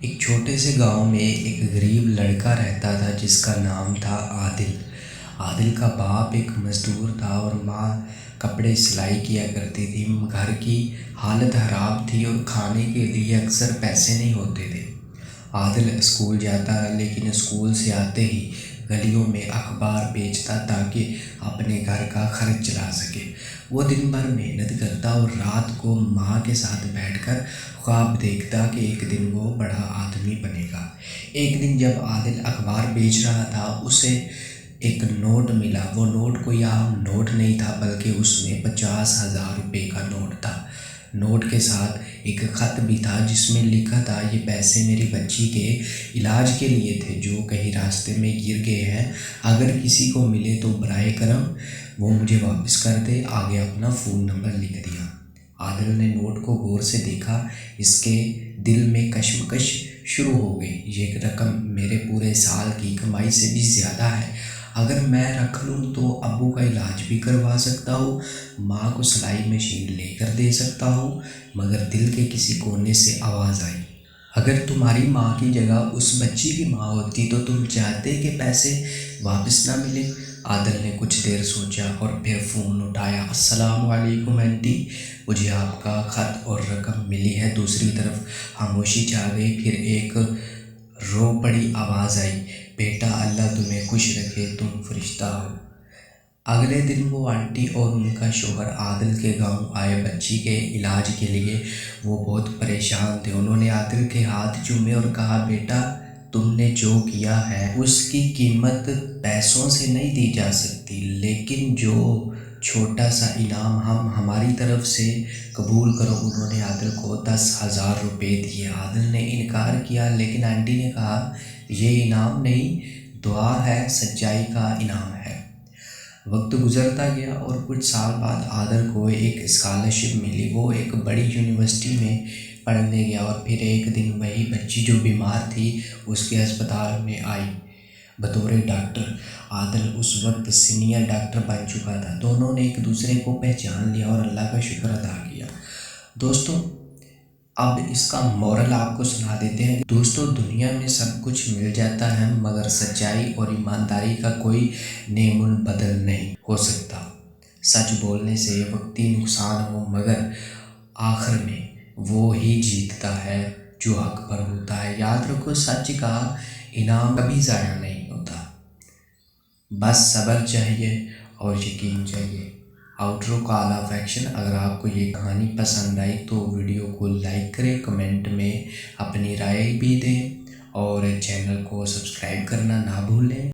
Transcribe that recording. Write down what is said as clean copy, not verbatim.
एक छोटे से गांव में एक गरीब लड़का रहता था जिसका नाम था आदिल। आदिल का बाप एक मज़दूर था और माँ कपड़े सिलाई किया करती थी। घर की हालत ख़राब थी और खाने के लिए अक्सर पैसे नहीं होते थे। आदिल स्कूल जाता लेकिन स्कूल से आते ही गलियों में अखबार बेचता ताकि अपने घर का खर्च चला सके। वो दिन भर मेहनत करता और रात को माँ के साथ बैठकर ख्वाब देखता कि एक दिन वो बड़ा आदमी बनेगा। एक दिन जब आदिल अखबार बेच रहा था उसे एक नोट मिला। वो नोट कोई आम नोट नहीं था बल्कि उसमें 50,000 रुपये का नोट था। नोट के साथ एक ख़त भी था जिसमें लिखा था, ये पैसे मेरी बच्ची के इलाज के लिए थे जो कहीं रास्ते में गिर गए हैं। अगर किसी को मिले तो बराए करम वो मुझे वापस कर दे। आगे अपना फ़ोन नंबर लिख दिया। आदिल ने नोट को गौर से देखा। इसके दिल में कश्मकश शुरू हो गई। ये रकम मेरे पूरे साल की कमाई से भी ज़्यादा है। अगर मैं रख लूँ तो अब्बू का इलाज भी करवा सकता हूँ, माँ को सिलाई मशीन लेकर दे सकता हूँ। मगर दिल के किसी कोने से आवाज़ आई, अगर तुम्हारी माँ की जगह उस बच्ची की माँ होती तो तुम चाहते कि पैसे वापस ना मिले। आदिल ने कुछ देर सोचा और फिर फ़ोन उठाया। अस्सलाम वालेकुम आंटी, मुझे आपका ख़त और रकम मिली है। दूसरी तरफ खामोशी छा गई। फिर एक रो पड़ी आवाज़ आई, बेटा अल्लाह तुम्हें खुश रखे, तुम फरिश्ता हो। अगले दिन वो आंटी और उनका शौहर आदिल के गांव आए बच्ची के इलाज के लिए। वो बहुत परेशान थे। उन्होंने आदिल के हाथ चूमे और कहा, बेटा तुमने जो किया है उसकी कीमत पैसों से नहीं दी जा सकती, लेकिन जो छोटा सा इनाम हम हमारी तरफ से कबूल करो। उन्होंने आदिल को 10,000 रुपये दिए। आदिल ने इनकार किया लेकिन आंटी ने कहा, ये इनाम नहीं, दुआ है, सच्चाई का इनाम है। वक्त गुजरता गया और कुछ साल बाद आदिल को एक स्कॉलरशिप मिली। वो एक बड़ी यूनिवर्सिटी में पढ़ने गया और फिर एक दिन वही बच्ची जो बीमार थी उसके अस्पताल में आई बतौर डॉक्टर। आदिल उस वक्त सीनियर डॉक्टर बन चुका था। दोनों ने एक दूसरे को पहचान लिया और अल्लाह का शुक्र अदा किया। दोस्तों, अब इसका मोरल आपको सुना देते हैं। दोस्तों, दुनिया में सब कुछ मिल जाता है मगर सच्चाई और ईमानदारी का कोई नेमुल बदल नहीं हो सकता। सच बोलने से वक्ती नुकसान हो मगर आखिर में वो ही जीतता है जो हक पर होता है। याद रखो, सच का इनाम कभी ज़ाया नहीं होता। बस सब्र चाहिए और यकीन चाहिए। आउटरो कॉल ऑफ एक्शन, अगर आपको ये कहानी पसंद आई तो वीडियो को लाइक करें, कमेंट में अपनी राय भी दें और चैनल को सब्सक्राइब करना ना भूलें।